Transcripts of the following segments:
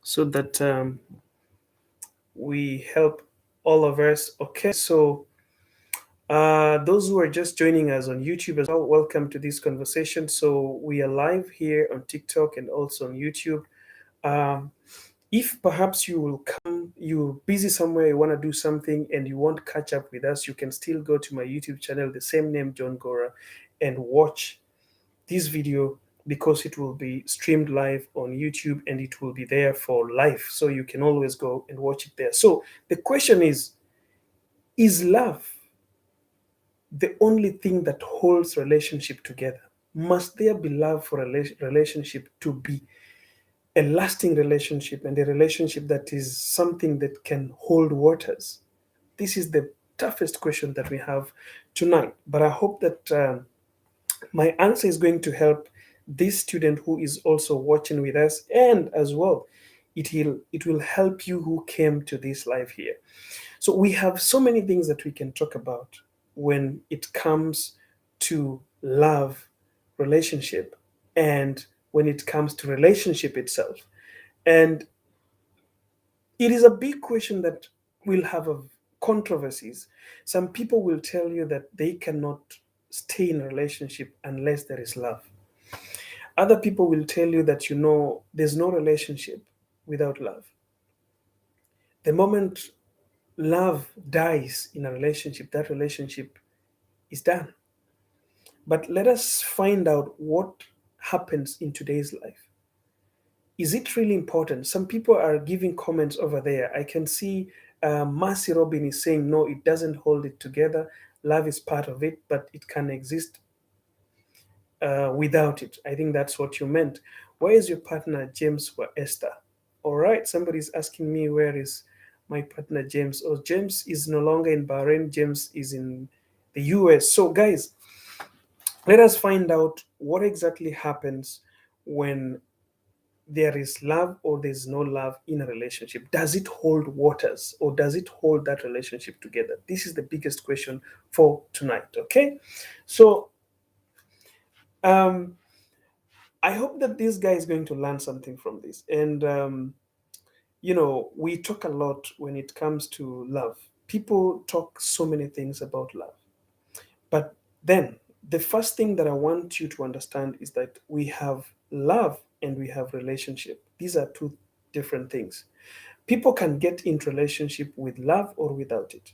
so that we help all of us. Okay, so those who are just joining us on YouTube as well, welcome to this conversation. So we are live here on TikTok and also on YouTube. Um, if perhaps you will come, you're busy somewhere, you want to do something and you won't catch up with us, you can still go to my YouTube channel, the same name, Johngora, and watch this video because it will be streamed live on YouTube and it will be there for life. So you can always go and watch it there. So the question is love the only thing that holds relationship together? Must there be love for a relationship to be a lasting relationship and a relationship that is something that can hold waters? This is the toughest question that we have tonight. But I hope that my answer is going to help this student who is also watching with us, and as well, it will help you who came to this live here. So we have so many things that we can talk about when it comes to love, relationship, and when it comes to relationship itself. And it is a big question that will have controversies. Some people will tell you that they cannot stay in a relationship unless there is love. Other people will tell you that there's no relationship without love. The moment love dies in a relationship, that relationship is done. But let us find out what happens in today's life. Is it really important? Some people are giving comments over there. I can see Mercy Robin is saying, no, it doesn't hold it together. Love is part of it, but it can exist without it. I think that's what you meant. Where is your partner, James or Esther? All right, somebody's asking me, where is my partner, James? Oh, James is no longer in Bahrain. James is in the US. So, guys, let us find out what exactly happens when there is love or there's no love in a relationship. Does it hold waters or does it hold that relationship together? This is the biggest question for tonight. Okay, so um, I hope that this guy is going to learn something from this. And we talk a lot when it comes to love. People talk so many things about love, but then the first thing that I want you to understand is that we have love and we have relationship. These are two different things. People can get into relationship with love or without it.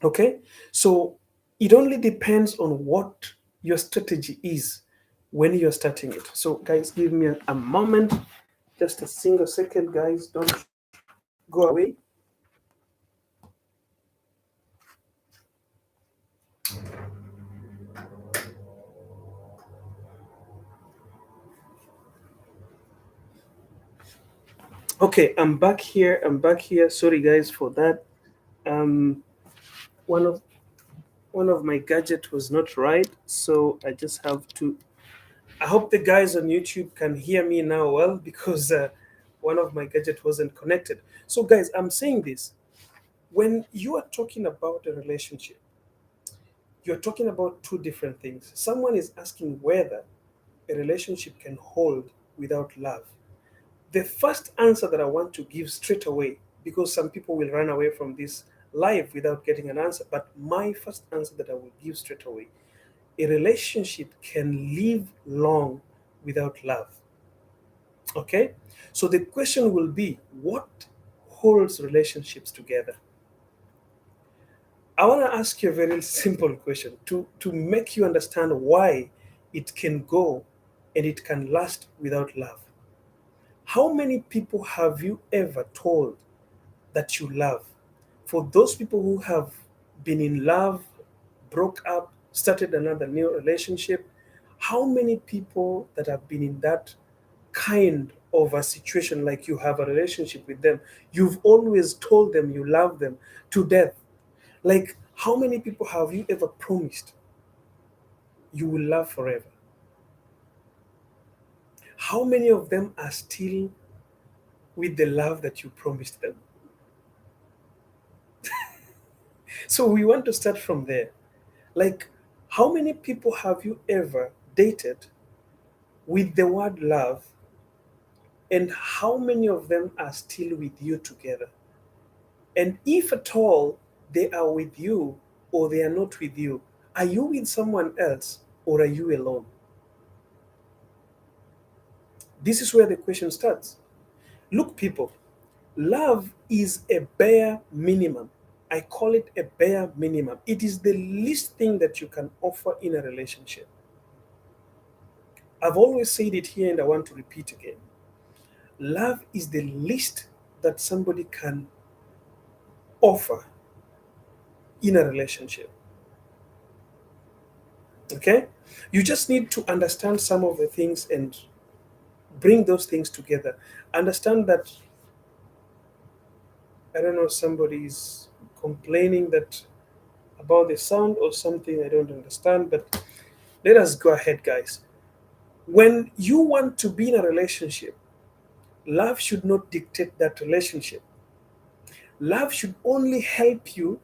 Okay? So it only depends on what your strategy is when you're starting it. So guys, give me a moment, just a single second, guys. Don't go away. Okay, I'm back here. I'm back here. Sorry guys for that. Um one of one of my gadget was not right, so I just have to. I hope the guys on YouTube can hear me now well because one of my gadget wasn't connected. So guys, I'm saying this: when you are talking about a relationship, you're talking about two different things. Someone is asking whether a relationship can hold without love. The first answer that I want to give straight away, because some people will run away from this live without getting an answer, but my first answer that I will give straight away: a relationship can live long without love. Okay? So the question will be, what holds relationships together? I want to ask you a very simple question to make you understand why it can go and it can last without love. How many people have you ever told that you love? For those people who have been in love, broke up, started another new relationship, how many people that have been in that kind of a situation, like you have a relationship with them, you've always told them you love them to death? Like, how many people have you ever promised you will love forever? How many of them are still with the love that you promised them? So we want to start from there. Like, how many people have you ever dated with the word love and how many of them are still with you together? And if at all they are with you or they are not with you, are you with someone else or are you alone? This is where the question starts. Look, people, love is a bare minimum. I call it a bare minimum. It is the least thing that you can offer in a relationship. I've always said it here and I want to repeat again. Love is the least that somebody can offer in a relationship. Okay? You just need to understand some of the things and bring those things together. Understand that, I don't know, somebody is complaining that about the sound or something, I don't understand, but let us go ahead, guys. When you want to be in a relationship, love should not dictate that relationship. Love should only help you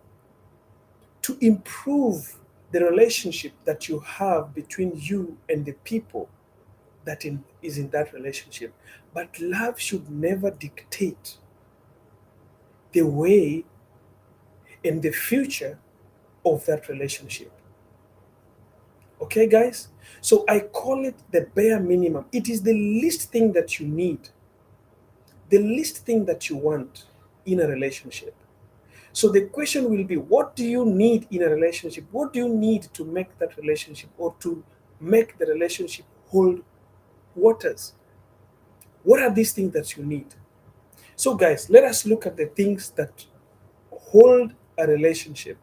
to improve the relationship that you have between you and the people is in that relationship. But love should never dictate the way and the future of that relationship. Okay, guys? So I call it the bare minimum. It is the least thing that you need, the least thing that you want in a relationship. So the question will be, what do you need in a relationship? What do you need to make that relationship or to make the relationship hold waters? What are these things that you need? So, guys, let us look at the things that hold a relationship.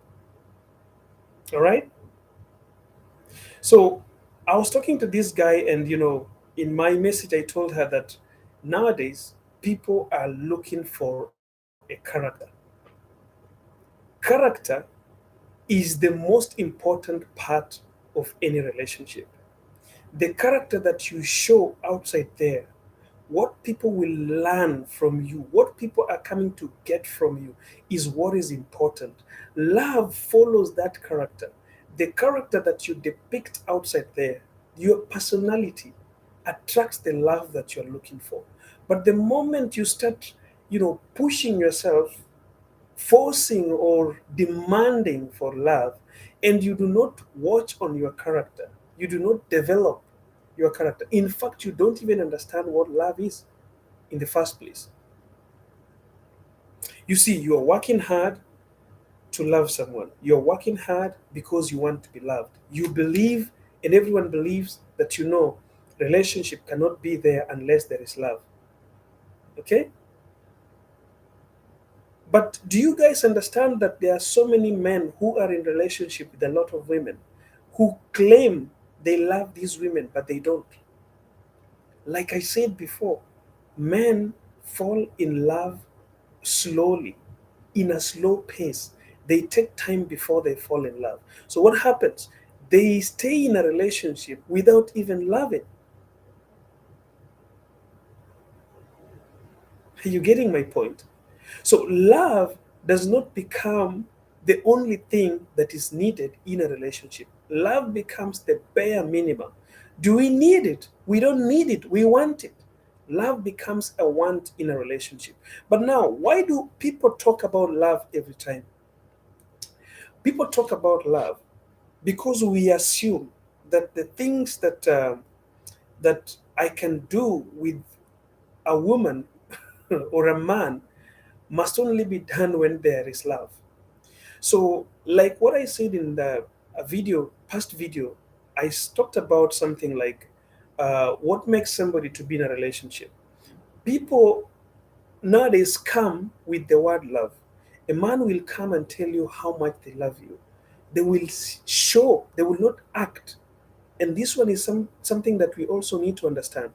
All right. So, I was talking to this guy, and in my message, I told her that nowadays people are looking for a character. Character is the most important part of any relationship. The character that you show outside there, what people will learn from you, what people are coming to get from you, is what is important. Love follows that character. The character that you depict outside there, your personality, attracts the love that you're looking for. But the moment you start, pushing yourself, forcing or demanding for love, and you do not watch on your character, you do not develop your character. In fact, you don't even understand what love is in the first place. You see, you are working hard to love someone. You're working hard because you want to be loved. You believe, and everyone believes that relationship cannot be there unless there is love. Okay? But do you guys understand that there are so many men who are in relationship with a lot of women who claim they love these women, but they don't? Like I said before, men fall in love slowly, in a slow pace. They take time before they fall in love. So what happens? They stay in a relationship without even loving. Are you getting my point? So love does not become the only thing that is needed in a relationship. Love becomes the bare minimum. Do we need it? We don't need it. We want it. Love becomes a want in a relationship. But now, why do people talk about love every time? People talk about love because we assume that the things that I can do with a woman or a man must only be done when there is love. So, like what I said in the past video, talked about something like what makes somebody to be in a relationship. People nowadays come with the word love. A man will come and tell you how much they love you. They will show, they will not act. And this one is something that we also need to understand.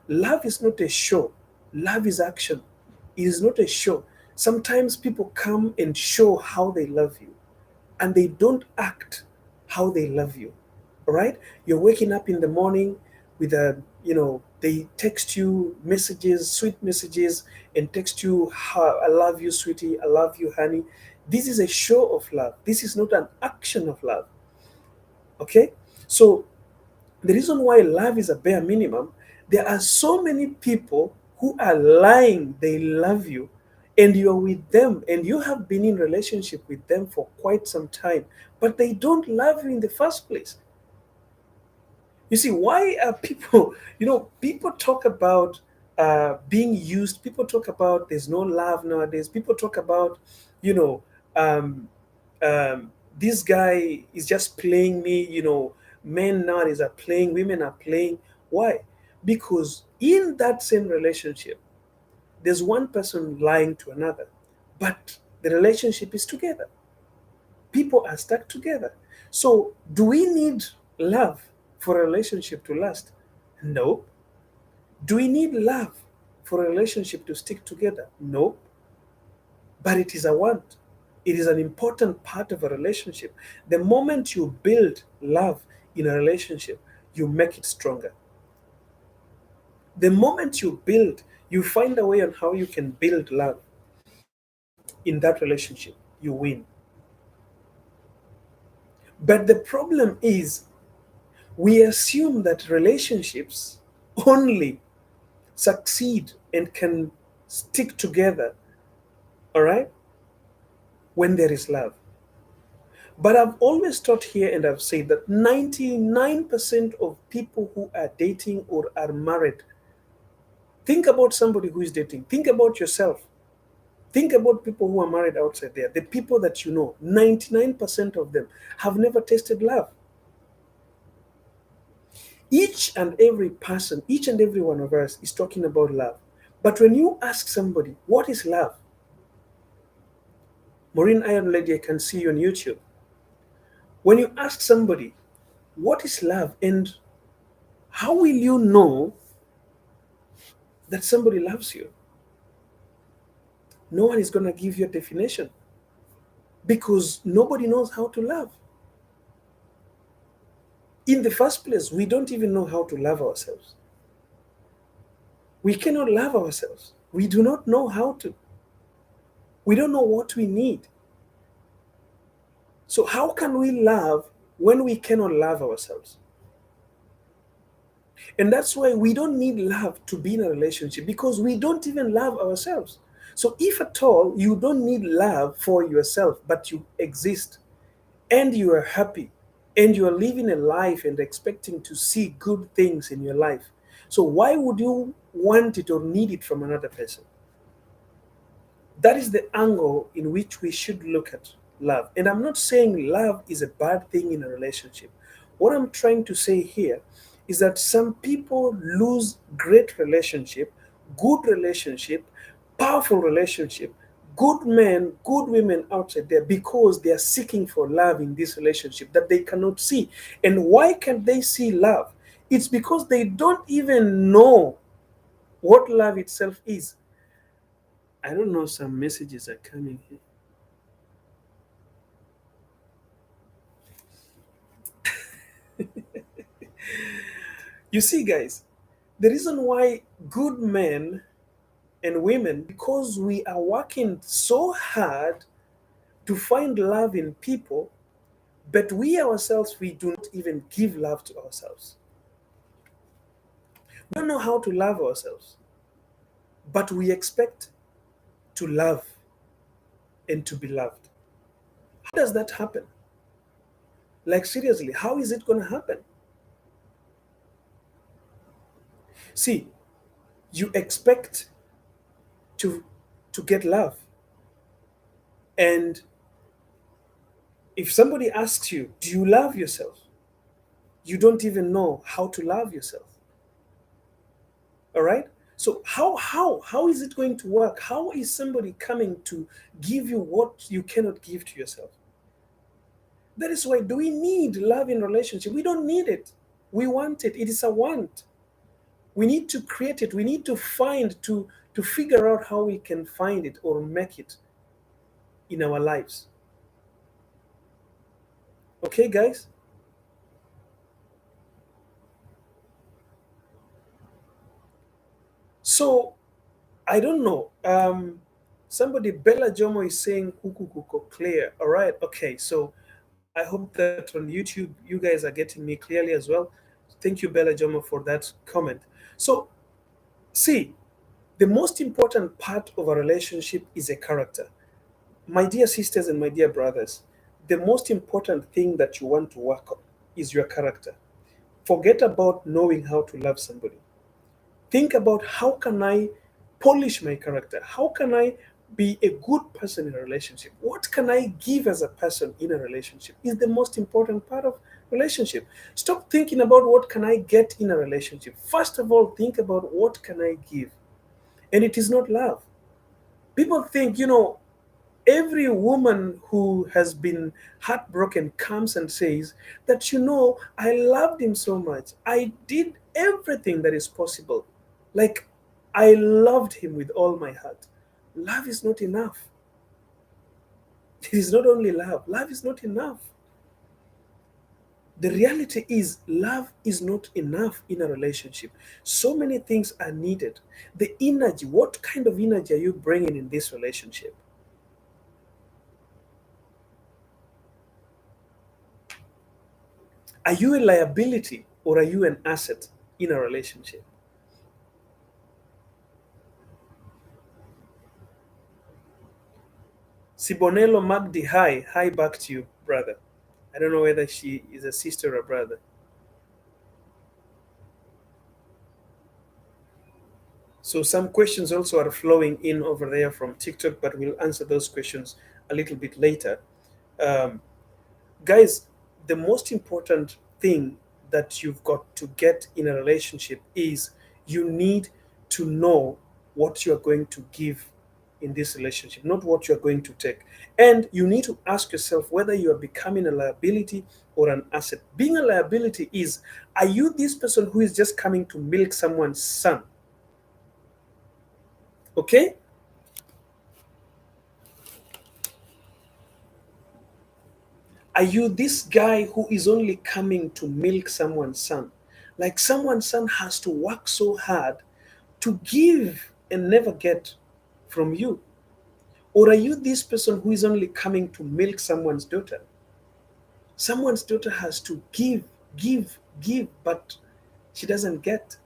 Love is not a show, love is action. It is not a show. Sometimes people come and show how they love you, and they don't act how they love you. All right? You're waking up in the morning with they text you messages, sweet messages, and text you, how, I love you, sweetie, I love you, honey. This is a show of love. This is not an action of love. Okay? So the reason why love is a bare minimum, there are so many people who are lying they love you, and you're with them and you have been in relationship with them for quite some time, but they don't love you in the first place. You see, why are people, people talk about being used, people talk about there's no love nowadays, people talk about, you know, um, this guy is just playing me, men nowadays are playing, women are playing. Why? Because in that same relationship, there's one person lying to another, but the relationship is together. People are stuck together. So, do we need love for a relationship to last? No. Do we need love for a relationship to stick together? No. But it is a want. It is an important part of a relationship. The moment you build love in a relationship, you make it stronger. The moment you build, you find a way on how you can build love in that relationship, you win. But the problem is, we assume that relationships only succeed and can stick together, all right, when there is love. But I've always taught here and I've said that 99% of people who are dating or are married, think about somebody who is dating, think about yourself, think about people who are married outside there, the people that you know, 99% of them have never tasted love. Each and every person, each and every one of us is talking about love. But when you ask somebody, what is love? Maureen Iron Lady, I can see you on YouTube. When you ask somebody, what is love? And how will you know that somebody loves you? No one is going to give you a definition because nobody knows how to love. In the first place, we don't even know how to love ourselves. We cannot love ourselves. We do not know how to. We don't know what we need. So, how can we love when we cannot love ourselves? And that's why we don't need love to be in a relationship because we don't even love ourselves. So, if at all you don't need love for yourself, but you exist and you are happy and you are living a life and expecting to see good things in your life, so why would you want it or need it from another person? That is the angle in which we should look at love. And I'm not saying love is a bad thing in a relationship. What I'm trying to say here is that some people lose great relationship, good relationship, powerful relationship, good men, good women outside there because they are seeking for love in this relationship that they cannot see. And why can't they see love? It's because they don't even know what love itself is. I don't know, some messages are coming here. You see, guys, the reason why good men and women, because we are working so hard to find love in people, but we ourselves, we do not even give love to ourselves. We don't know how to love ourselves, but we expect to love and to be loved. How does that happen? Like, seriously, how is it going to happen? See, you expect to get love, and if somebody asks you, do you love yourself? You don't even know how to love yourself. All right? So how is it going to work? How is somebody coming to give you what you cannot give to yourself? That is why, do we need love in relationship? We don't need it. We want it. It is a want. We need to create it. We need to find to figure out how we can find it or make it in our lives. Okay, guys? So I don't know. Somebody, Bella Jomo, is saying kuku clear. All right. Okay. So I hope that on YouTube you guys are getting me clearly as well. Thank you, Bella Jomo, for that comment. So see, The most important part of a relationship is a character. My dear sisters and my dear brothers, the most important thing that you want to work on is your character. Forget about knowing how to love somebody. Think about, how can I polish my character? How can I be a good person in a relationship? What can I give as a person in a relationship is the most important part of relationship. Stop thinking about what can I get in a relationship. First of all, think about what can I give. And it is not love. People think, every woman who has been heartbroken comes and says that, I loved him so much. I did everything that is possible. Like, I loved him with all my heart. Love is not enough. It is not only love, love is not enough. The reality is, love is not enough in a relationship. So many things are needed. The energy, what kind of energy are you bringing in this relationship? Are you a liability or are you an asset in a relationship? Sibonello Magdi, hi. Hi back to you, brother. I don't know whether she is a sister or brother. So some questions also are flowing in over there from TikTok, but we'll answer those questions a little bit later. Um, Guys, the most important thing that you've got to get in a relationship is, you need to know what you're going to give in this relationship, not what you're going to take. And you need to ask yourself whether you are becoming a liability or an asset. Being a liability is, are you this person who is just coming to milk someone's son? Okay? Are you this guy who is only coming to milk someone's son? Like, someone's son has to work so hard to give and never get from you? Or are you this person who is only coming to milk someone's daughter? Someone's daughter has to give, give, give, but she doesn't get.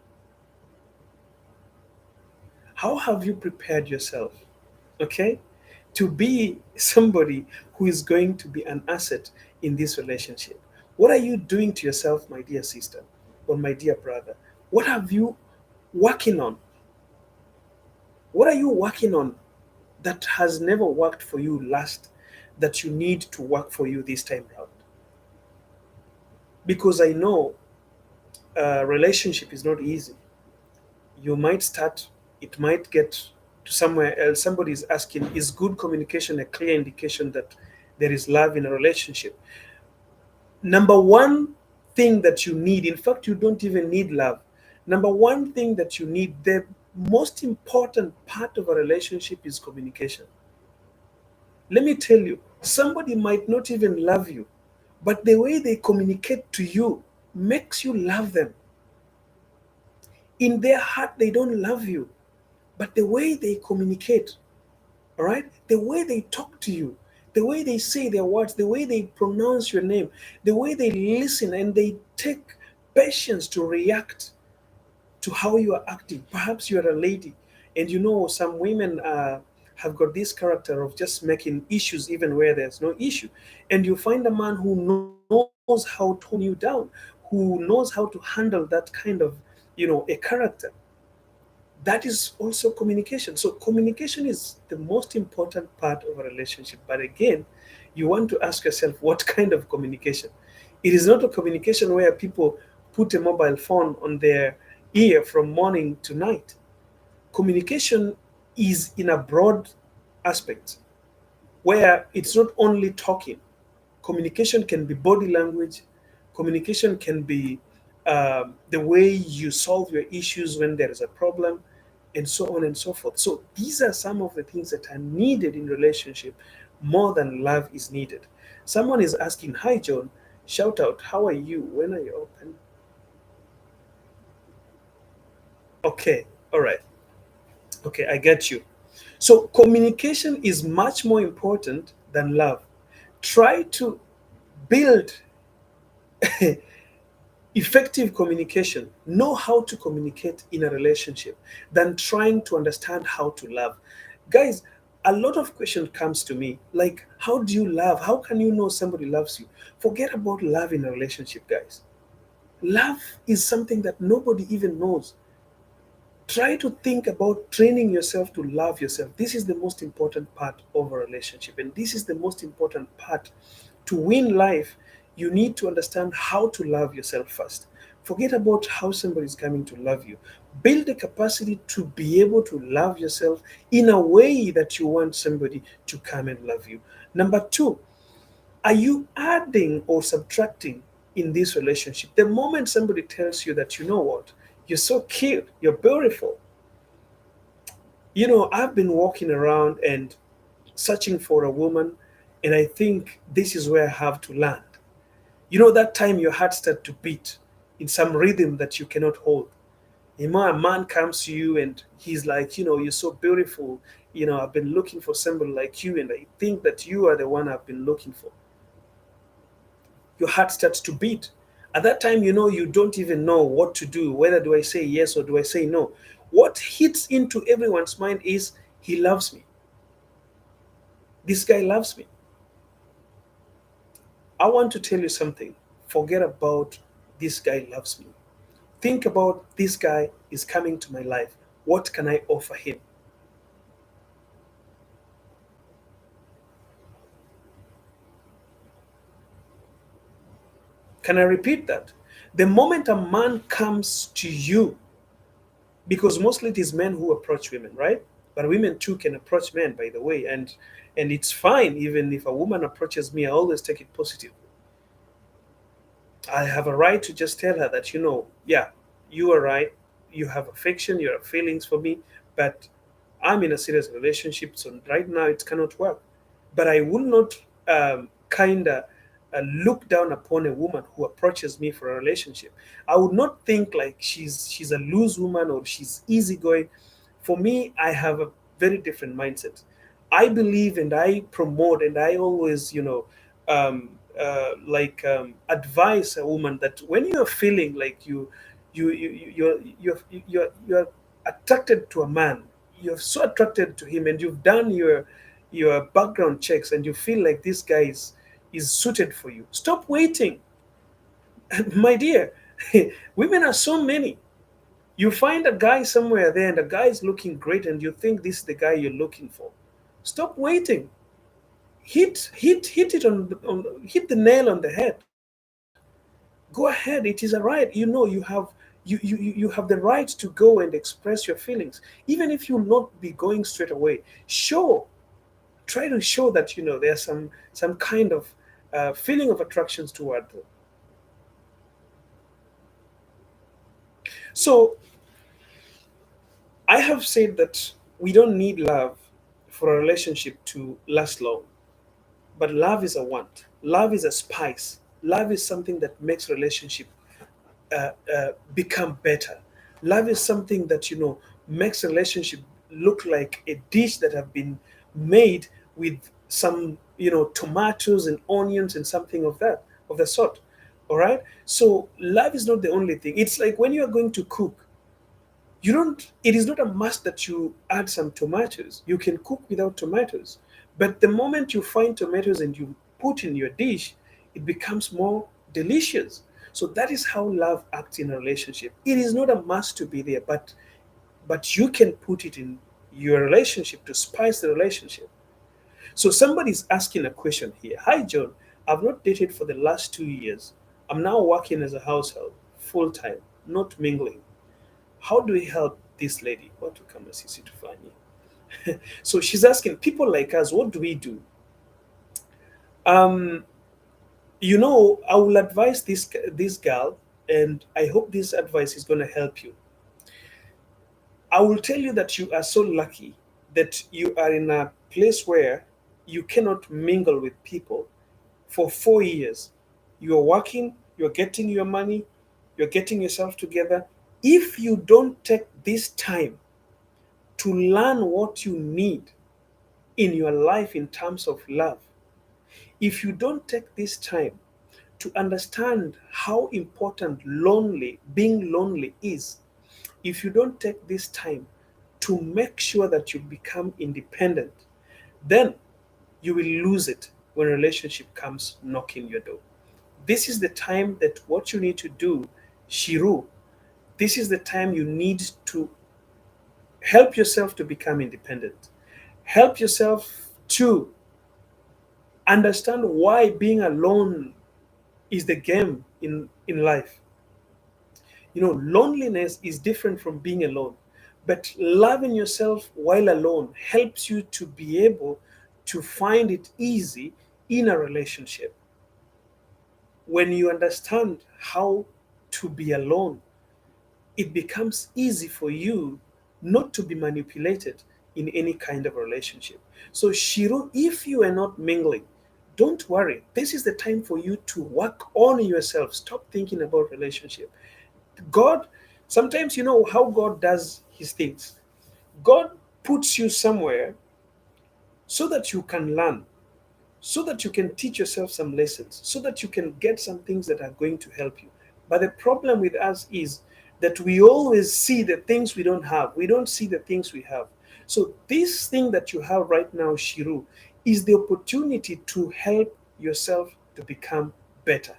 How have you prepared yourself, okay, to be somebody who is going to be an asset in this relationship? What are you doing to yourself, my dear sister or my dear brother? What have you working on? What are you working on that has never worked for you last, that you need to work for you this time around? Because I know relationship is not easy. You might start, it might get to somewhere else. Somebody is asking, is good communication a clear indication that there is love in a relationship? Number one thing that you need, in fact, you don't even need love. Number one thing that you need, the most important part of a relationship is communication. Let me tell you, somebody might not even love you, but the way they communicate to you makes you love them. In their heart, they don't love you, but the way they communicate, all right, the way they talk to you, the way they say their words, the way they pronounce your name, the way they listen and they take patience to react to how you are acting. Perhaps you are a lady, and some women have got this character of just making issues even where there's no issue. And you find a man who knows how to tone you down, who knows how to handle that kind of, a character. That is also communication. So communication is the most important part of a relationship. But again, you want to ask yourself, what kind of communication? It is not a communication where people put a mobile phone on their ear from morning to night. Communication is in a broad aspect, where it's not only talking. Communication can be body language. Communication can be the way you solve your issues when there is a problem, and so on and so forth. So these are some of the things that are needed in relationship more than love is needed. Someone is asking, hi John, shout out, how are you? When are you open? Okay, all right. Okay, I get you. So communication is much more important than love. Try to build effective communication, know how to communicate in a relationship than trying to understand how to love. Guys, a lot of question comes to me like, how do you love? How can you know somebody loves you? Forget about love in a relationship, guys. Love is something that nobody even knows. Try to think about training yourself to love yourself. This is the most important part of a relationship, and this is the most important part. To win life, you need to understand how to love yourself first. Forget about how somebody is coming to love you. Build the capacity to be able to love yourself in a way that you want somebody to come and love you. Number two, are you adding or subtracting in this relationship? The moment somebody tells you that, you know what, you're so cute, you're beautiful, I've been walking around and searching for a woman, and I think this is where I have to land. That time your heart starts to beat in some rhythm that you cannot hold. A man comes to you and he's like, you're so beautiful. I've been looking for somebody like you, and I think that you are the one I've been looking for. Your heart starts to beat. At that time, you don't even know what to do. Whether do I say yes or do I say no? What hits into everyone's mind is, he loves me. This guy loves me. I want to tell you something. Forget about this guy loves me. Think about, this guy is coming to my life. What can I offer him? Can I repeat that? The moment a man comes to you, because mostly it is men who approach women, right? But women too can approach men, by the way, and it's fine. Even if a woman approaches me, I always take it positive. I have a right to just tell her that, yeah, you are right. You have affection, you have feelings for me, but I'm in a serious relationship, so right now it cannot work. But I will not kind of look down upon a woman who approaches me for a relationship. I would not think like she's a loose woman or she's easygoing. For me, I have a very different mindset. I believe and I promote and I always, advise a woman that when you're feeling like you're attracted to a man, you're so attracted to him, and you've done your background checks, and you feel like this guy is suited for you. Stop waiting, my dear. Women are so many. You find a guy somewhere there, and the guy is looking great, and you think this is the guy you're looking for. Stop waiting. Hit it hit the nail on the head. Go ahead. It is a right. You have the right to go and express your feelings, even if you'll not be going straight away. Show Try to show that there's some kind of feeling of attractions toward them. So I have said that we don't need love for a relationship to last long. But love is a want. Love is a spice. Love is something that makes relationship become better. Love is something that makes relationship look like a dish that have been made with some tomatoes and onions and something of the sort. All right. So love is not the only thing. It's like when you are going to cook, you don't it is not a must that you add some tomatoes. You can cook without tomatoes, but the moment you find tomatoes and you put in your dish, it becomes more delicious. So that is how love acts in a relationship. It is not a must to be there, but you can put it in your relationship to spice the relationship. So somebody's asking a question here. Hi John, I've not dated for the last 2 years. I'm now working as a household full time, not mingling. How do we help this lady? What to come assist to find you? So she's asking, people like us, what do we do? Um, I will advise this girl, and I hope this advice is going to help you. I will tell you that you are so lucky that you are in a place where you cannot mingle with people for 4 years. You're working, you're getting your money, you're getting yourself together. If you don't take this time to learn what you need in your life in terms of love, if you don't take this time to understand how important being lonely is, if you don't take this time to make sure that you become independent, then you will lose it when relationship comes knocking your door. This is the time that what you need to do, Shiru, this is the time you need to help yourself to become independent. Help yourself to understand why being alone is the game in life. Loneliness is different from being alone, but loving yourself while alone helps you to be able to find it easy in a relationship. When you understand how to be alone, it becomes easy for you not to be manipulated in any kind of relationship. So, Shiro, if you are not mingling, don't worry. This is the time for you to work on yourself. Stop thinking about relationship. God, sometimes you know how God does his things. God puts you somewhere so that you can learn, so that you can teach yourself some lessons, so that you can get some things that are going to help you. But the problem with us is that we always see the things we don't have. We don't see the things we have. So this thing that you have right now, Shiru, is the opportunity to help yourself to become better.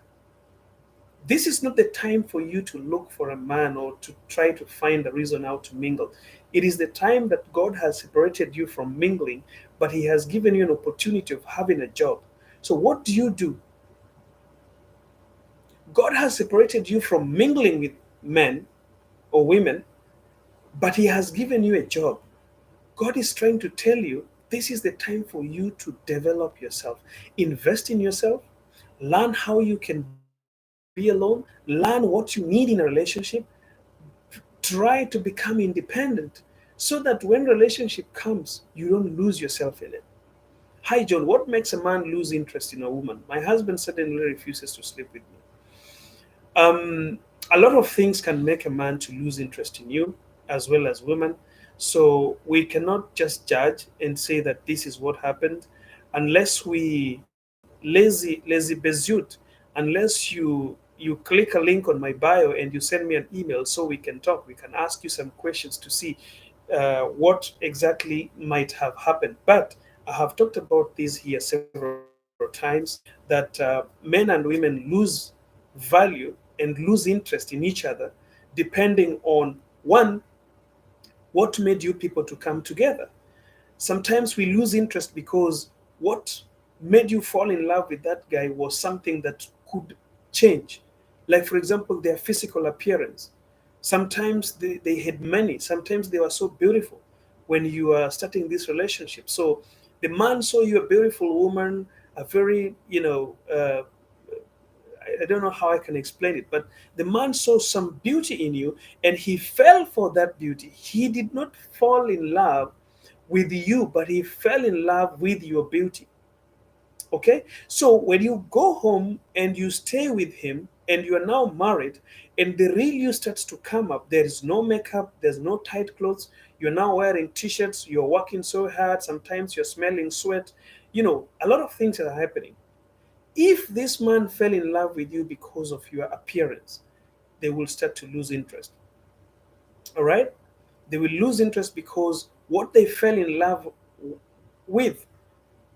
This is not the time for you to look for a man or to try to find a reason how to mingle. It is the time that God has separated you from mingling, but He has given you an opportunity of having a job. So, what do you do? God has separated you from mingling with men or women, but He has given you a job. God is trying to tell you this is the time for you to develop yourself, invest in yourself, learn how you can be alone, learn what you need in a relationship, try to become independent so that when relationship comes, you don't lose yourself in it. Hi, John. What makes a man lose interest in a woman? My husband suddenly refuses to sleep with me. Um, a lot of things can make a man to lose interest in you as well as women. So we cannot just judge and say that this is what happened unless we lazy bezuit, unless you click a link on my bio and you send me an email so we can talk, we can ask you some questions to see what exactly might have happened. But I have talked about this here several times that men and women lose value and lose interest in each other depending on one, what made you people to come together. Sometimes we lose interest because what made you fall in love with that guy was something that could change. Like, for example, their physical appearance. Sometimes they had many, sometimes they were so beautiful when you are starting this relationship. So the man saw you a beautiful woman, a very, I don't know how I can explain it, but the man saw some beauty in you and he fell for that beauty. He did not fall in love with you, but he fell in love with your beauty. Okay? So when you go home and you stay with him and you are now married and the real you starts to come up, there is no makeup, there's no tight clothes, you're now wearing t-shirts, you're working so hard, sometimes you're smelling sweat, a lot of things are happening. If this man fell in love with you because of your appearance, they will start to lose interest. All right? They will lose interest because what they fell in love with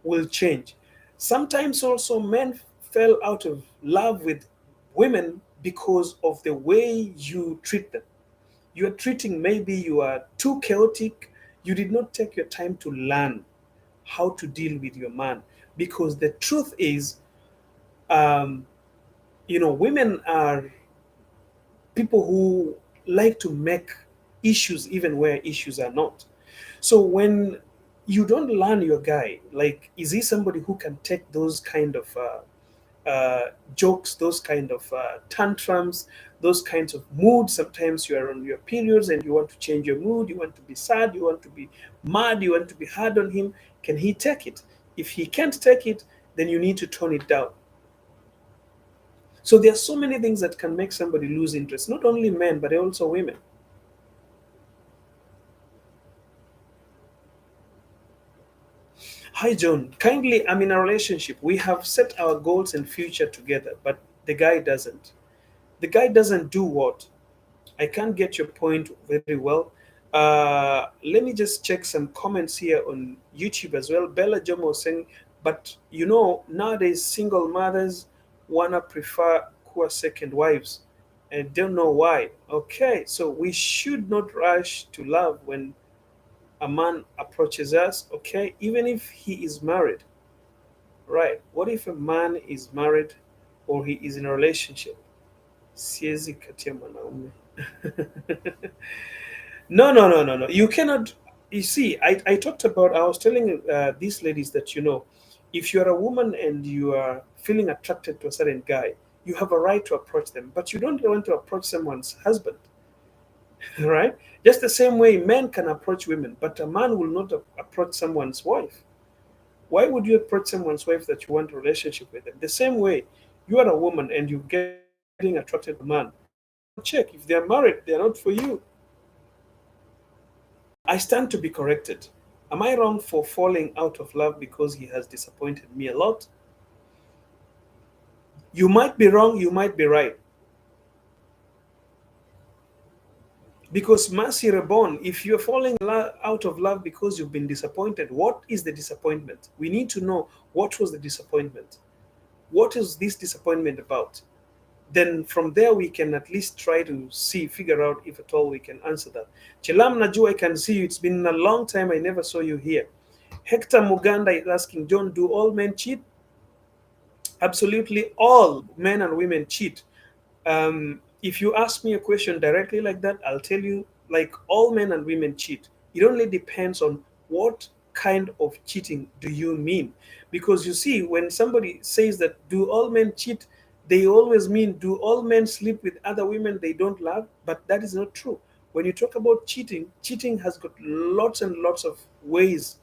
will change. Sometimes also men fell out of love with women because of the way you treat them. You are treating, maybe you are too chaotic. You did not take your time to learn how to deal with your man. Because the truth is, um, women are people who like to make issues even where issues are not. So when you don't learn your guy, like, is he somebody who can take those kind of jokes, those kind of tantrums, those kinds of moods? Sometimes you are on your periods and you want to change your mood, you want to be sad, you want to be mad, you want to be hard on him. Can he take it? If he can't take it, then you need to tone it down. So there are so many things that can make somebody lose interest, not only men, but also women. Hi, John. Kindly, I'm in a relationship. We have set our goals and future together, but The guy doesn't. The guy doesn't do what? I can't get your point very well. Let me just check some comments here on YouTube as well. Bella Jomo was saying, but nowadays single mothers wanna prefer poor second wives and don't know why. Okay, so we should not rush to love when a man approaches us, okay, even if he is married, right? What if a man is married or he is in a relationship? Siezi kati ya mwanaume. No, no, no, no, no. You cannot. You see, I talked about. I was telling these ladies that if you are a woman and you are feeling attracted to a certain guy, you have a right to approach them, but you don't want to approach someone's husband, right? Just the same way men can approach women, but a man will not approach someone's wife. Why would you approach someone's wife that you want a relationship with them? The same way, you are a woman and you're getting attracted to a man. You cannot check if they are married. They are not for you. I stand to be corrected. Am I wrong for falling out of love because he has disappointed me a lot? You might be wrong, you might be right. Because Mercy Reborn, if you're falling out of love because you've been disappointed, what is the disappointment? We need to know what was the disappointment. What is this disappointment about? Then from there we can at least try to figure out if at all we can answer that. Chelam Naju, I can see you. It's been a long time. I never saw you here. Hector Muganda is asking, John, do all men cheat? Absolutely all men and women cheat. If you ask me a question directly like that, I'll tell you, like, all men and women cheat. It only depends on what kind of cheating do you mean. Because you see, when somebody says that do all men cheat, they always mean do all men sleep with other women they don't love, but that is not true. When you talk about cheating, cheating has got lots and lots of ways,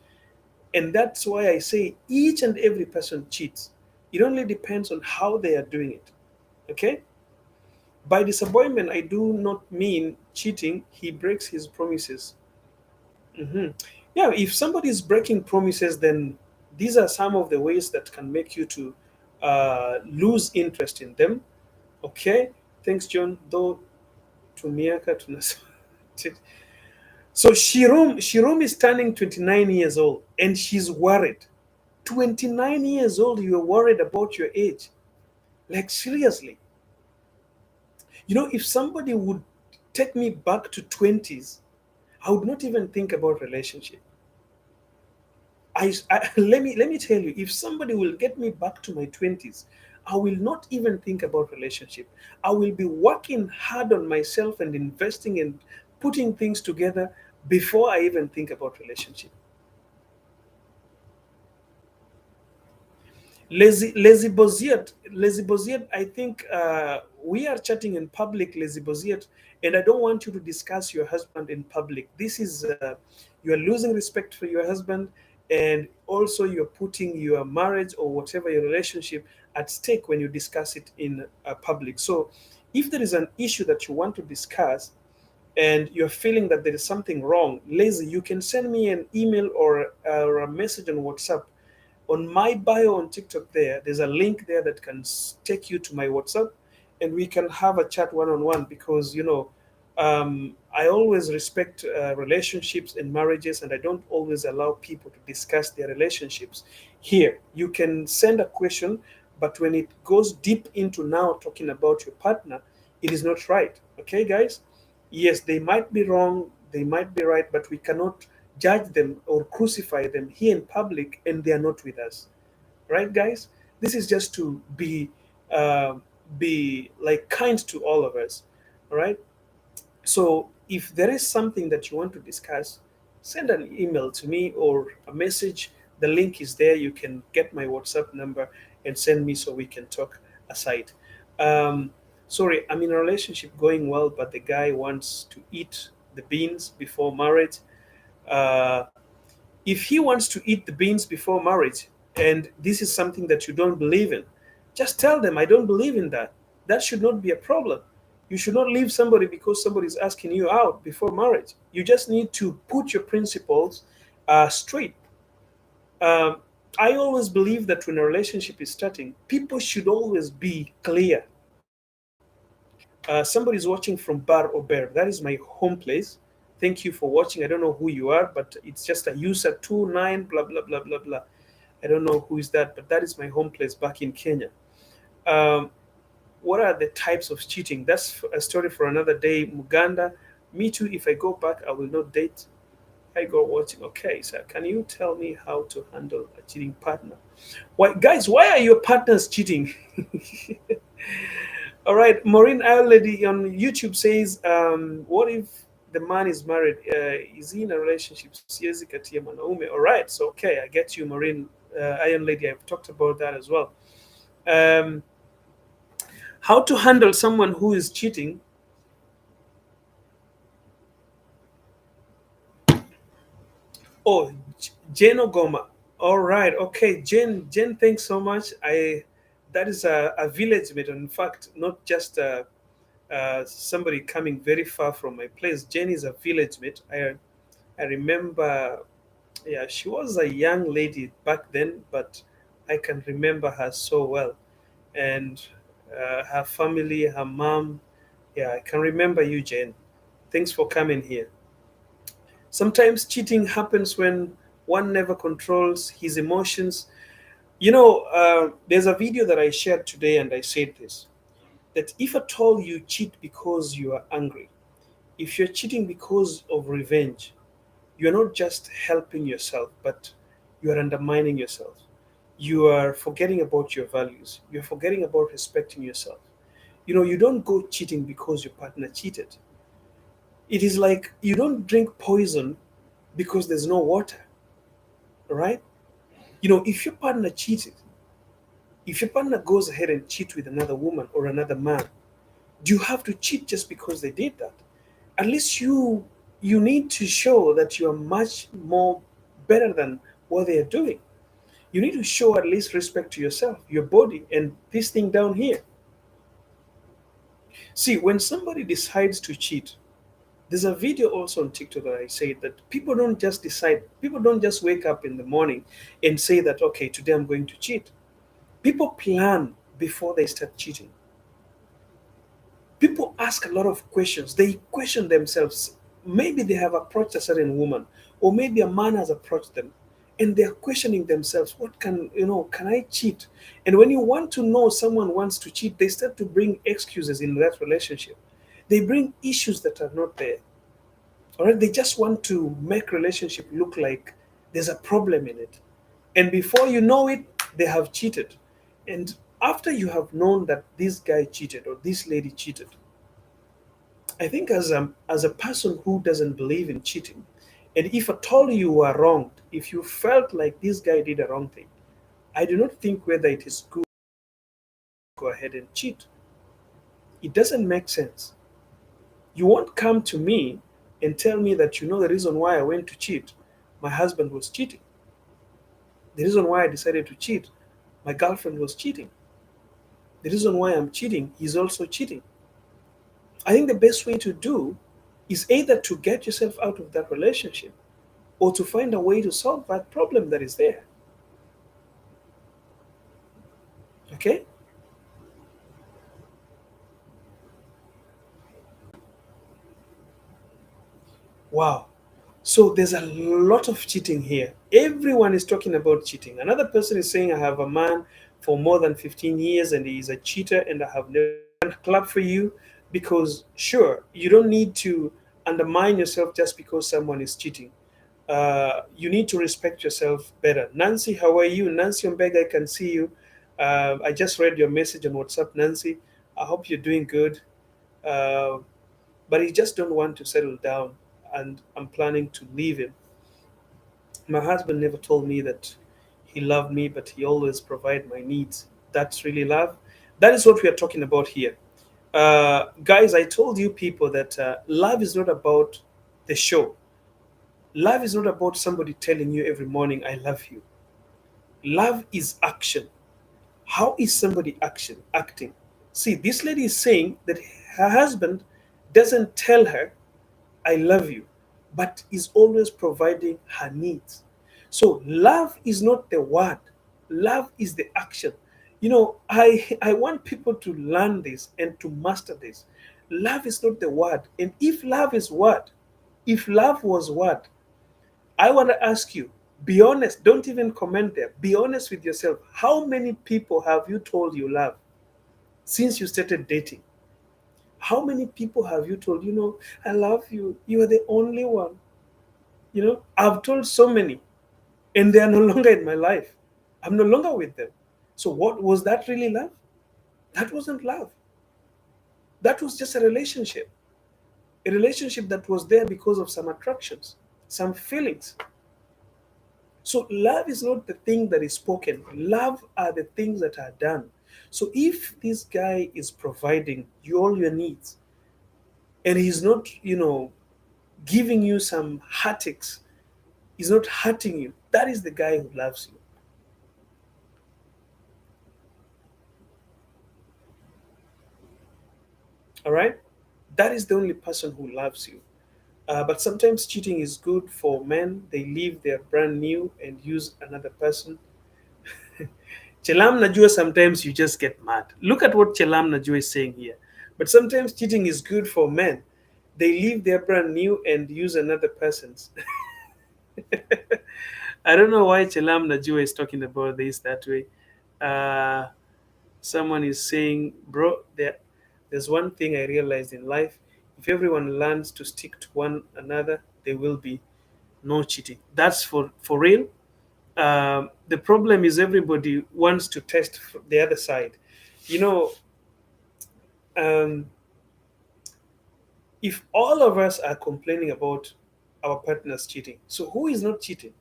and that's why I say each and every person cheats. It only depends on how they are doing it. Okay? By disappointment, I do not mean cheating. He breaks his promises. Hmm. Yeah, if somebody is breaking promises, then these are some of the ways that can make you to lose interest in them. Okay? Thanks, John. Though, to Miaka, to Nas. So Shirum is turning 29 years old and she's worried. 29 years old, you're worried about your age. Like, seriously. If somebody would take me back to 20s, I would not even think about relationship. Let me tell you, if somebody will get me back to my 20s, I will not even think about relationship. I will be working hard on myself and investing and putting things together before I even think about relationship. Lazy Boziet. I think we are chatting in public, Lazy Boziet, and I don't want you to discuss your husband in public. This is you are losing respect for your husband, and also you're putting your marriage or whatever your relationship at stake when you discuss it in public. So, if there is an issue that you want to discuss, and you're feeling that there is something wrong, Lazy, you can send me an email or a message on WhatsApp. On my bio on TikTok, there's a link there that can take you to my WhatsApp, and we can have a chat one on one. Because I always respect relationships and marriages, and I don't always allow people to discuss their relationships here. You can send a question, but when it goes deep into now talking about your partner, it is not right. Okay, guys? Yes, they might be wrong, they might be right, but we cannot judge them or crucify them here in public, and they are not with us, right, guys? This is just to uh, be like kind to all of us, all right? So if there is something that you want to discuss, send an email to me or a message. The link is there. You can get my WhatsApp number and send me so we can talk aside. Um, Sorry, I'm in a relationship going well, but the guy wants to eat the beans before marriage. Uh, if he wants to eat the beans before marriage, and this is something that you don't believe in, just tell them, I don't believe in that. That should not be a problem. You should not leave somebody because somebody is asking you out before marriage. You just need to put your principles straight. um, I always believe that when a relationship is starting, people should always be clear. Somebody's watching from Bar or Bear. That is my home place. Thank you for watching. I don't know who you are, but it's just a user 29 blah blah blah blah blah. I don't know who is that, but that is my home place back in Kenya. Um, what are the types of cheating? That's a story for another day. Muganda, me too. If I go back, I will not date. I go watching. Okay, so can you tell me how to handle a cheating partner? Why, guys? Why are your partners cheating? All right, Maureen Owl Lady on YouTube says, "What if the man is married? Is he in a relationship? Siwezi katia mwanaume." All right, so okay, I get you, Maureen Iron Lady. I've talked about that as well. Um, how to handle someone who is cheating? Oh, Jane Ogoma. All right, okay, Jane. Jane, thanks so much. I that is a village mate. In fact, not just somebody coming very far from my place. Jane is a village mate. I remember, yeah, she was a young lady back then, but I can remember her so well. And her family, her mom, yeah, I can remember you, Jane. Thanks for coming here. Sometimes cheating happens when one never controls his emotions. There's a video that I shared today, and I said this, that if at all you cheat because you are angry, if you're cheating because of revenge, you're not just helping yourself, but you are undermining yourself. You are forgetting about your values. You're forgetting about respecting yourself. You don't go cheating because your partner cheated. It is like you don't drink poison because there's no water, right? If your partner cheated, if your partner goes ahead and cheat with another woman or another man, do you have to cheat just because they did that? At least you need to show that you are much more better than what they are doing. You need to show at least respect to yourself, your body, and this thing down here. See, when somebody decides to cheat, there's a video also on TikTok that I say that people don't just decide, people don't just wake up in the morning and say that, okay, today I'm going to cheat. People plan before they start cheating. People ask a lot of questions. They question themselves. Maybe they have approached a certain woman, or maybe a man has approached them, and they're questioning themselves, what can I cheat? And when you want to know someone wants to cheat, they start to bring excuses in that relationship. They bring issues that are not there. All right, they just want to make relationship look like there's a problem in it. And before you know it, they have cheated. And after you have known that this guy cheated or this lady cheated, I think as a person who doesn't believe in cheating, and if at all you were wronged, if you felt like this guy did a wrong thing, I do not think whether it is good to go ahead and cheat. It doesn't make sense. You won't come to me and tell me that the reason why I went to cheat, my husband was cheating. The reason why I decided to cheat, my girlfriend was cheating. The reason why I'm cheating, he's also cheating. I think the best way to do is either to get yourself out of that relationship or to find a way to solve that problem that is there. Okay? Wow. So there's a lot of cheating here. Everyone is talking about cheating. Another person is saying, I have a man for more than 15 years and he's a cheater and I have never clap for you, because sure, you don't need to undermine yourself just because someone is cheating. You need to respect yourself better. Nancy, how are you? Nancy Ombega, I can see you. I just read your message on WhatsApp, Nancy. I hope you're doing good. Uh, but he just don't want to settle down, and I'm planning to leave him. My husband never told me that he loved me, but he always provide my needs. That's really love. That is what we are talking about here. Guys, I told you people that love is not about the show. Love is not about somebody telling you every morning, I love you. Love is action. How is somebody acting? See, this lady is saying that her husband doesn't tell her, I love you, but is always providing her needs. So love is not the word, love is the action. I want people to learn this and to master this. love is not the word. And if love is what, if love was what, I want to ask you, be honest. Don't even comment there. Be honest with yourself. How many people have you told you love since you started dating? How many people have you told, I love you? You are the only one. I've told so many, and they are no longer in my life. I'm no longer with them. So, what was that really love? That wasn't love. That was just a relationship that was there because of some attractions, some feelings. So love is not the thing that is spoken. Love are the things that are done. So if this guy is providing you all your needs and he's not, giving you some heartaches, he's not hurting you, that is the guy who loves you. All right? That is the only person who loves you. But sometimes cheating is good for men. They leave their brand new and use another person. Chelam Najua, sometimes you just get mad. Look at what Chelam Najua is saying here. But sometimes cheating is good for men. They leave their brand new and use another person's. I don't know why Chelam Najua is talking about this that way. Uh, Someone is saying, bro, there's one thing I realized in life. If everyone learns to stick to one another, there will be no cheating. That's for real. The problem is everybody wants to test the other side. You know, um, if all of us are complaining about our partners cheating, so who is not cheating?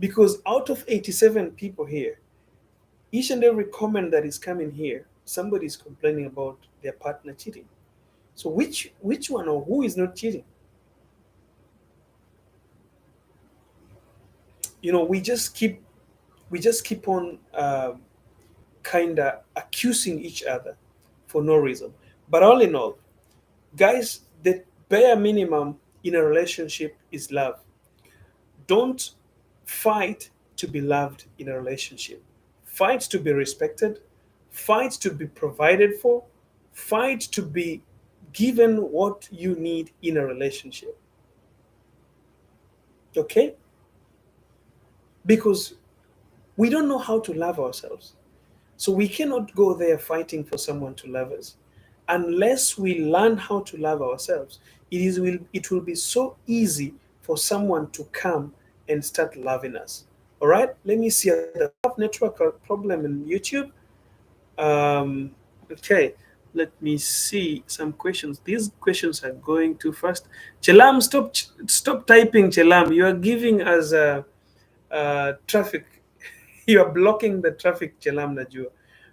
Because out of 87 people here, each and every comment that is coming here, somebody is complaining about their partner cheating. So which one or who is not cheating? We just keep on kind of accusing each other for no reason. But all in all, guys, the bare minimum in a relationship is love. Don't fight to be loved in a relationship. Fight to be respected, fight to be provided for, fight to be given what you need in a relationship. Okay? Because we don't know how to love ourselves. So we cannot go there fighting for someone to love us. Unless we learn how to love ourselves, it will be so easy for someone to come and start loving us. All right, let me see. The network problem in YouTube. Um, okay, let me see some questions. These questions are going too fast. Chelam, stop typing. Chelam, you are giving us traffic. You are blocking the traffic, Chelam Najua.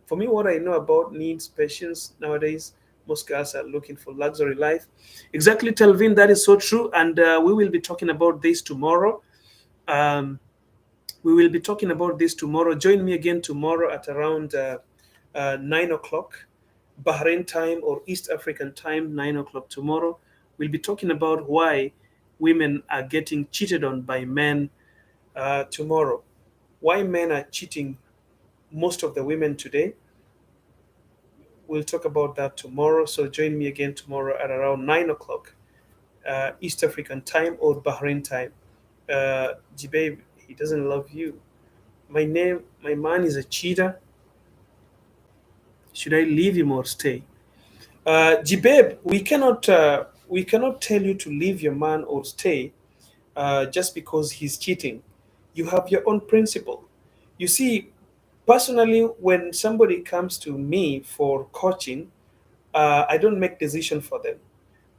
For me, what I know about needs patience nowadays, most guys are looking for luxury life. Exactly, Telvin, that is so true. And we will be talking about this tomorrow. Um, we will be talking about this tomorrow. Join me again tomorrow at around 9 o'clock, Bahrain time or East African time, 9 o'clock tomorrow. We'll be talking about why women are getting cheated on by men tomorrow. Why men are cheating most of the women today. We'll talk about that tomorrow. So join me again tomorrow at around 9 o'clock East African time or Bahrain time. Jibabe, he doesn't love you. My man is a cheater. Should I leave him or stay? Jibabe, we cannot tell you to leave your man or stay just because he's cheating. You have your own principle. You see, personally, when somebody comes to me for coaching, I don't make decision for them,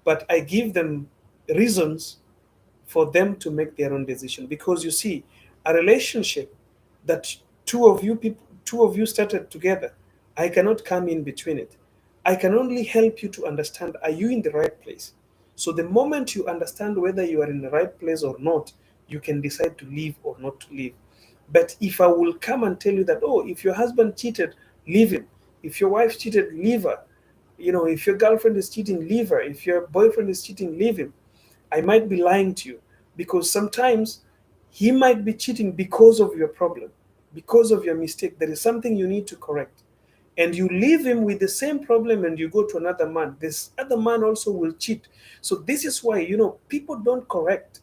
but I give them reasons for them to make their own decision. Because you see, a relationship that two of you started together, I cannot come in between it. I can only help you to understand, are you in the right place? So the moment you understand whether you are in the right place or not, you can decide to leave or not to leave. But if I will come and tell you that, oh, if your husband cheated, leave him. If your wife cheated, leave her. If your girlfriend is cheating, leave her. If your boyfriend is cheating, leave him. I might be lying to you, because sometimes he might be cheating because of your problem, because of your mistake. There is something you need to correct. and you leave him with the same problem and you go to another man, this other man also will cheat. So this is why, people don't correct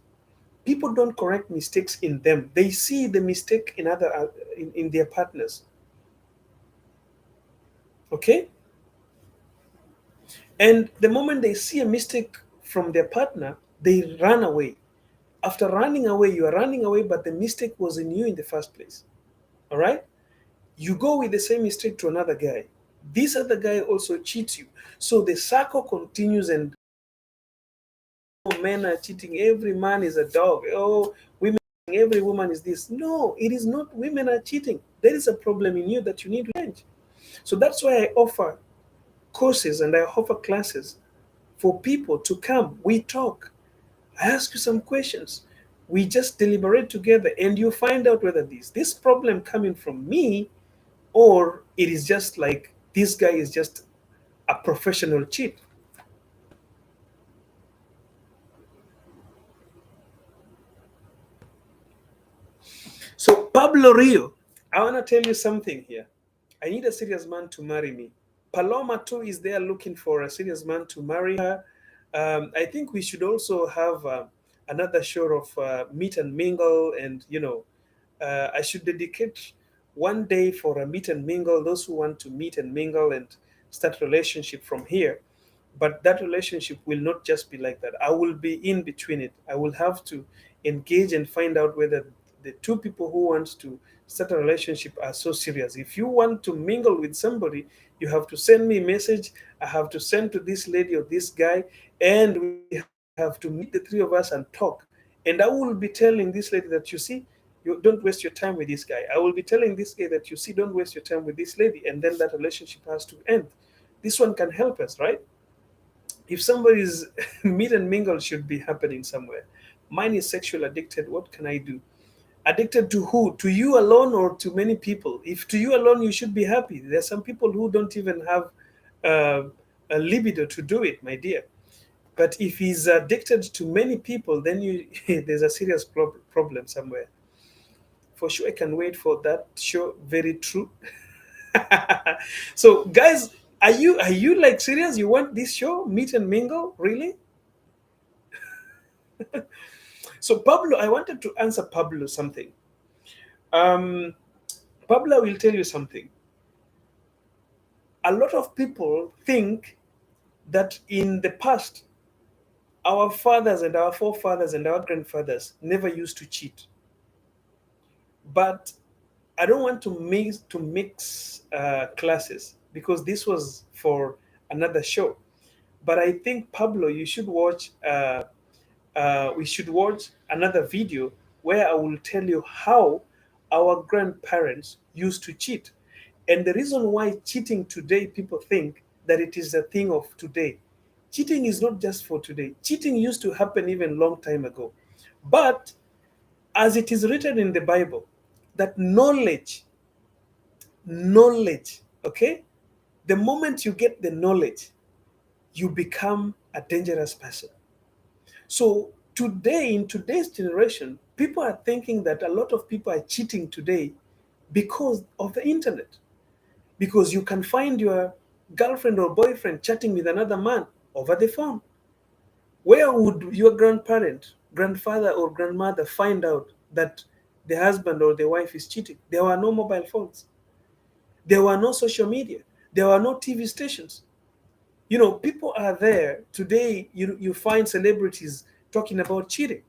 mistakes in them. They see the mistake in other in their partners. Okay, and the moment they see a mistake from their partner, they run away. After running away, you are running away, but the mistake was in you in the first place. All right, you go with the same mistake to another guy. This other guy also cheats you, so the circle continues. And men are cheating, every man is a dog. Oh, women, every woman is this. No, it is not women are cheating. There is a problem in you that you need to change. So that's why I offer courses and I offer classes for people to come. We talk, I ask you some questions, we just deliberate together, and you find out whether this problem coming from me, or it is just like this guy is just a professional cheat. So, Pablo Rio, I want to tell you something here. I need a serious man to marry me. Paloma too is there looking for a serious man to marry her. I think we should also have another show of meet and mingle, and I should dedicate one day for a meet and mingle. Those who want to meet and mingle and start relationship from here, but that relationship will not just be like that. I will be in between it. I will have to engage and find out whether the two people who want to start a relationship are so serious. If you want to mingle with somebody, you have to send me a message. I have to send to this lady or this guy, and we have to meet the three of us and talk. And I will be telling this lady that, you see, you don't waste your time with this guy. I will be telling this guy that, you see, don't waste your time with this lady, and then that relationship has to end. This one can help us, right? If somebody's meet and mingle should be happening somewhere. Mine is sexual addicted. What can I do? Addicted to who? To you alone or to many people? If to you alone, you should be happy. There's some people who don't even have uh, a libido to do it, my dear. But if he's addicted to many people, then you there's a serious problem somewhere. For sure, I can wait for that show. Very true. So, guys, are you like serious? You want this show, Meet and Mingle, really? So, Pablo, I wanted to answer Pablo something. Um, Pablo will tell you something. A lot of people think that in the past, our fathers and our forefathers and our grandfathers never used to cheat. But I don't want to mix classes, because this was for another show. But I think, Pablo, you should watch. We should watch another video where I will tell you how our grandparents used to cheat. And the reason why cheating today, people think that it is a thing of today. Cheating is not just for today. Cheating used to happen even long time ago. But as it is written in the Bible, that knowledge, okay? The moment you get the knowledge, you become a dangerous person. So today, in today's generation, people are thinking that a lot of people are cheating today because of the internet. Because you can find your girlfriend or boyfriend chatting with another man over the phone. Where would your grandparent, grandfather, or grandmother find out that the husband or the wife is cheating? There were no mobile phones, there were no social media, there were no TV stations. People are there today. You find celebrities talking about cheating,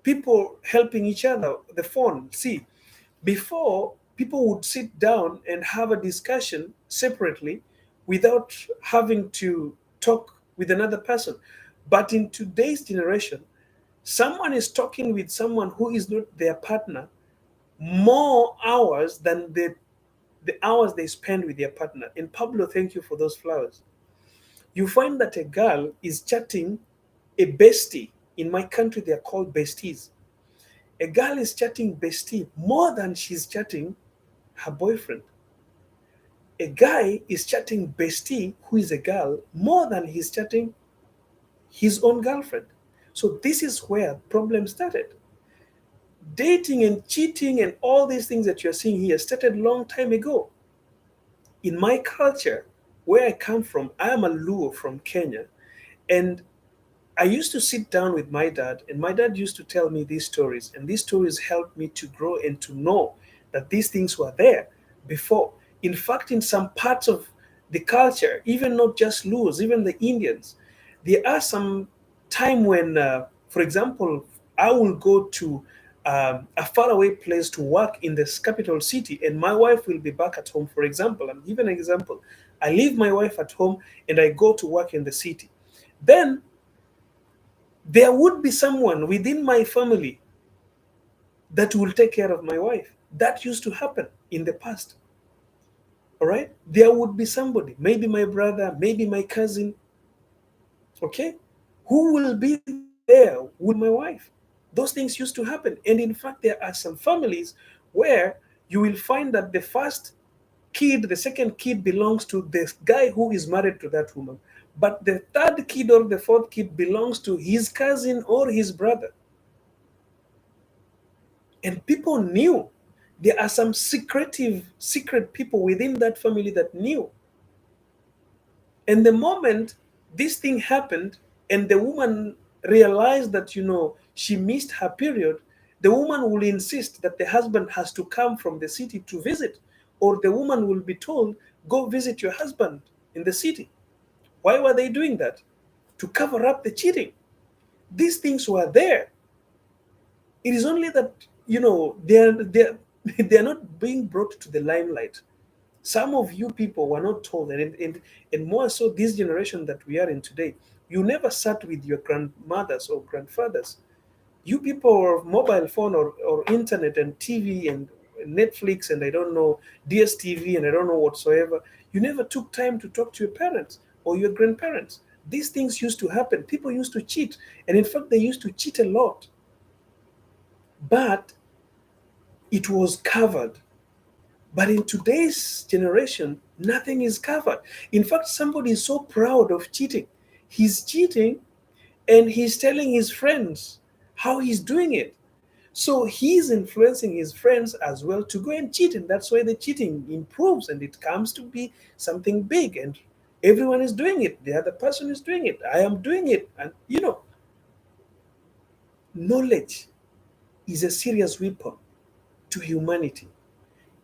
people helping each other, the phone. See, before, people would sit down and have a discussion separately without having to talk with another person. But in today's generation, someone is talking with someone who is not their partner more hours than the hours they spend with their partner. And Pablo, thank you for those flowers. You find that a girl is chatting a bestie. In my country, they are called besties. A girl is chatting bestie more than she's chatting her boyfriend. A guy is chatting bestie, who is a girl, more than he's chatting his own girlfriend. So this is where problem started. Dating and cheating and all these things that you're seeing here started long time ago. In my culture, where I come from, I am a Luo from Kenya, and I used to sit down with my dad, and my dad used to tell me these stories, and these stories helped me to grow and to know that these things were there before. In fact, in some parts of the culture, even not just Luos, even the Indians, there are some time when, for example, I will go to a faraway place to work in this capital city, and my wife will be back at home. For example, I'm giving an example. I leave my wife at home and I go to work in the city. Then there would be someone within my family that will take care of my wife. That used to happen in the past. All right. There would be somebody, maybe my brother, maybe my cousin, okay, who will be there with my wife. Those things used to happen. And in fact, there are some families where you will find that the first kid, the second kid belongs to this guy who is married to that woman. But the third kid or the fourth kid belongs to his cousin or his brother. And people knew. There are some secret people within that family that knew. And the moment this thing happened and the woman realized that, she missed her period, the woman will insist that the husband has to come from the city to visit, or the woman will be told, go visit your husband in the city. Why were they doing that? To cover up the cheating. These things were there. It is only that, they're they're not being brought to the limelight. Some of you people were not told, and more so this generation that we are in today, you never sat with your grandmothers or grandfathers. You people of mobile phone or internet and TV and Netflix and I don't know, DSTV and I don't know whatsoever, you never took time to talk to your parents or your grandparents. These things used to happen. People used to cheat, and in fact they used to cheat a lot, but it was covered. But in today's generation, nothing is covered. In fact, somebody is so proud of cheating. He's cheating and he's telling his friends how he's doing it. So he's influencing his friends as well to go and cheat. And that's why the cheating improves and it comes to be something big. And everyone is doing it. The other person is doing it. I am doing it. And, knowledge is a serious weapon to humanity.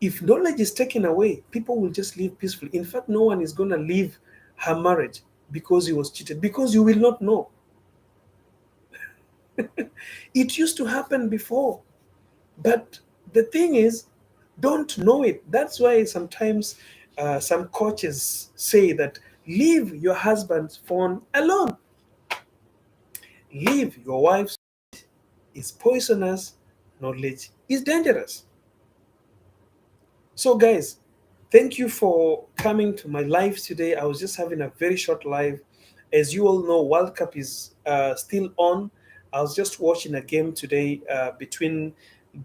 If knowledge is taken away, people will just live peacefully. In fact, no one is going to leave her marriage because he was cheated, because you will not know. It used to happen before, but the thing is, don't know it. That's why sometimes some coaches say that leave your husband's phone alone. Leave your wife's is poisonous. Knowledge is dangerous. So, guys, thank you for coming to my live today. I was just having a very short live. As you all know, World Cup is still on. I was just watching a game today between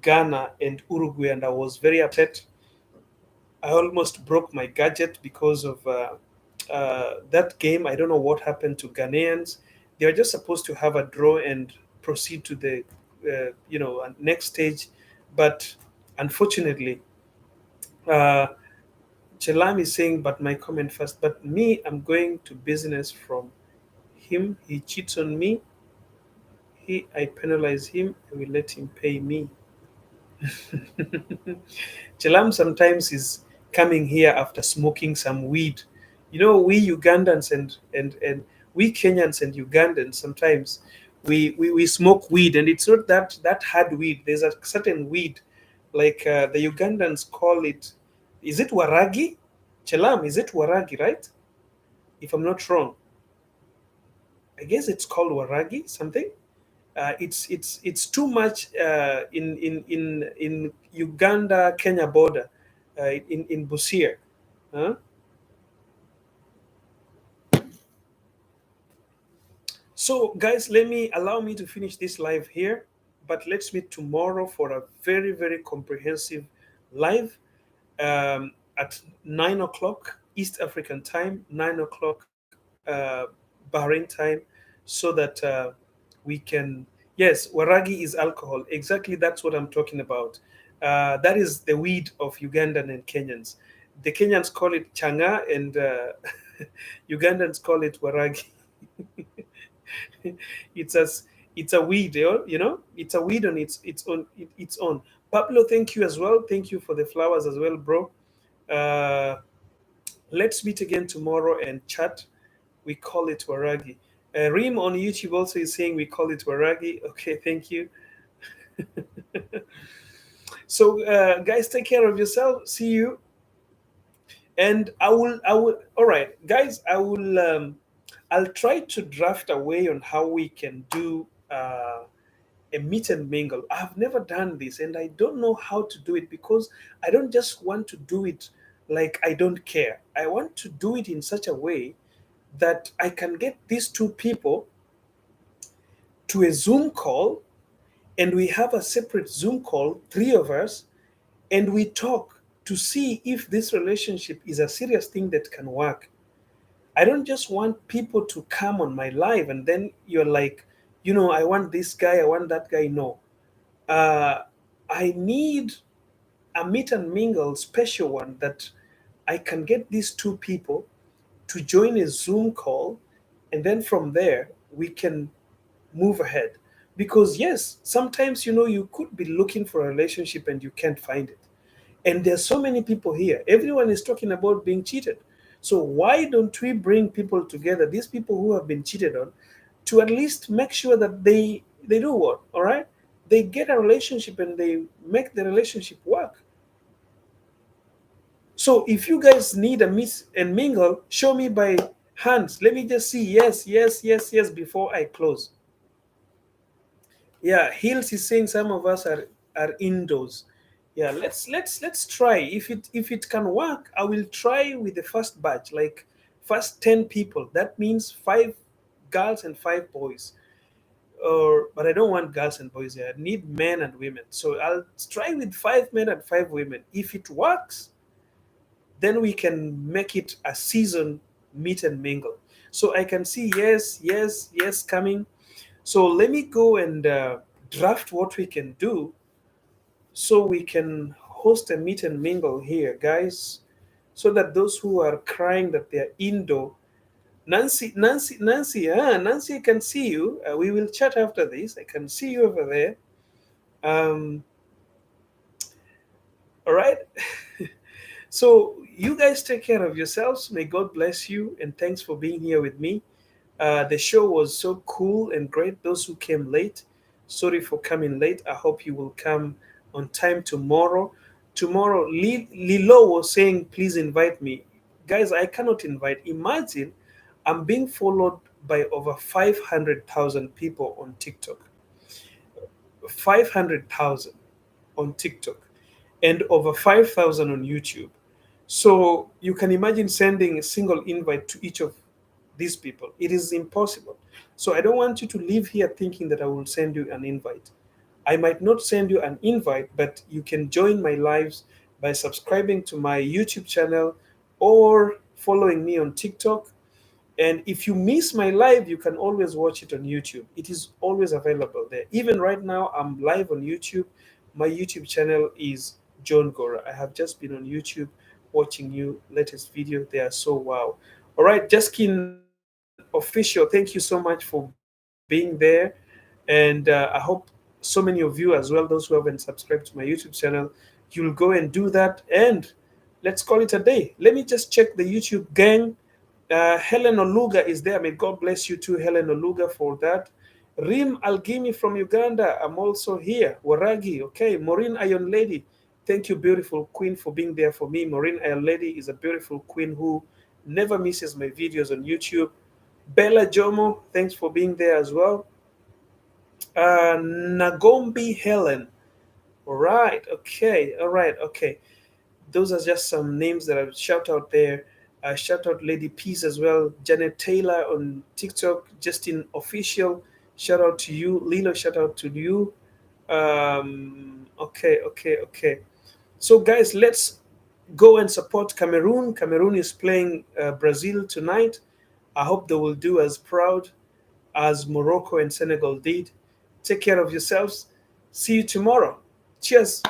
Ghana and Uruguay, and I was very upset. I almost broke my gadget because of that game. I don't know what happened to Ghanaians. They were just supposed to have a draw and proceed to the next stage, but unfortunately. Uh, Chelam is saying, but my comment first. But me, I'm going to business from him. He cheats on me. I penalize him. I will let him pay me. Chelam sometimes is coming here after smoking some weed. We Ugandans and we Kenyans and Ugandans sometimes we smoke weed, and it's not that hard weed. There's a certain weed, like the Ugandans call it. Is it waragi? Chelam, is it waragi, right? If I'm not wrong, I guess it's called waragi something. It's too much in Uganda Kenya border, in Busia. Huh? So, guys, allow me to finish this live here, but let's meet tomorrow for a very very comprehensive live at 9 o'clock East African time, 9 o'clock Bahrain time, so that we can. Yes, waragi is alcohol. Exactly, that's what I'm talking about. That is the weed of Ugandan and Kenyans. The Kenyans call it changa, and Ugandans call it waragi. it's as it's a weed, it's a weed on its own. Pablo, thank you as well. Thank you for the flowers as well, bro. Uh, let's meet again tomorrow and chat. We call it waragi. Reem on YouTube also is saying we call it waragi. Okay, thank you. So, guys, take care of yourself. See you. And I will. All right, guys. I'll try to draft a way on how we can do a meet and mingle. I've never done this, and I don't know how to do it because I don't just want to do it like I don't care. I want to do it in such a way that I can get these two people to a Zoom call, and we have a separate Zoom call, three of us, and we talk to see if this relationship is a serious thing that can work. I don't just want people to come on my live and then you're like, I want this guy, I want that guy. No. Uh, I need a meet and mingle special one that I can get these two people to join a Zoom call, and then from there we can move ahead. Because yes, sometimes you could be looking for a relationship and you can't find it. And there's so many people here. Everyone is talking about being cheated. So why don't we bring people together, these people who have been cheated on, to at least make sure that they do what? All right? They get a relationship and they make the relationship work. So if you guys need a miss and mingle, show me by hands. Let me just see yes, yes, yes, yes before I close. Yeah, Hills is saying some of us are indoors. Yeah, let's try. If it can work, I will try with the first batch, like first 10 people. That means 5 girls and 5 boys. Or but I don't want girls and boys here. I need men and women. So I'll try with 5 men and 5 women. If it works, then we can make it a season meet and mingle. So I can see yes, yes, yes coming. So let me go and draft what we can do so we can host a meet and mingle here, guys, so that those who are crying that they're indoor. Nancy, I can see you. We will chat after this. I can see you over there. Um, all right. So you guys take care of yourselves. May God bless you, and thanks for being here with me. The show was so cool and great. Those who came late, sorry for coming late. I hope you will come on time tomorrow. Tomorrow, Lilo was saying, please invite me. Guys, I cannot invite. Imagine I'm being followed by over 500,000 people on TikTok. 500,000 on TikTok and over 5,000 on YouTube. So you can imagine sending a single invite to each of these people. It is impossible. So I don't want you to leave here thinking that I will send you an invite. I might not send you an invite, but you can join my lives by subscribing to my YouTube channel or following me on TikTok. And if you miss my live, you can always watch it on YouTube. It is always available there. Even right now, I'm live on YouTube. My YouTube channel is Johngora. I have just been on YouTube watching you latest video. They are so wow. All right, Justin Official, thank you so much for being there. And I hope so many of you as well, those who haven't subscribed to my YouTube channel, you'll go and do that. And let's call it a day. Let me just check the YouTube gang. Helen Oluga is there. May God bless you too, Helen Oluga, for that. Rim Algimi from Uganda. I'm also here. Waragi. Okay. Maureen Iron Lady. Thank you, beautiful queen, for being there for me. Maureen Iron Lady is a beautiful queen who never misses my videos on YouTube. Bella Jomo, thanks for being there as well. Nagombi Helen. All right. Okay. All right. Okay. Those are just some names that I shout out there. Shout out Lady Peace as well. Janet Taylor on TikTok. Justin Official. Shout out to you. Lilo, shout out to you. Okay, okay, okay. So, guys, let's go and support Cameroon. Cameroon is playing Brazil tonight. I hope they will do as proud as Morocco and Senegal did. Take care of yourselves. See you tomorrow. Cheers.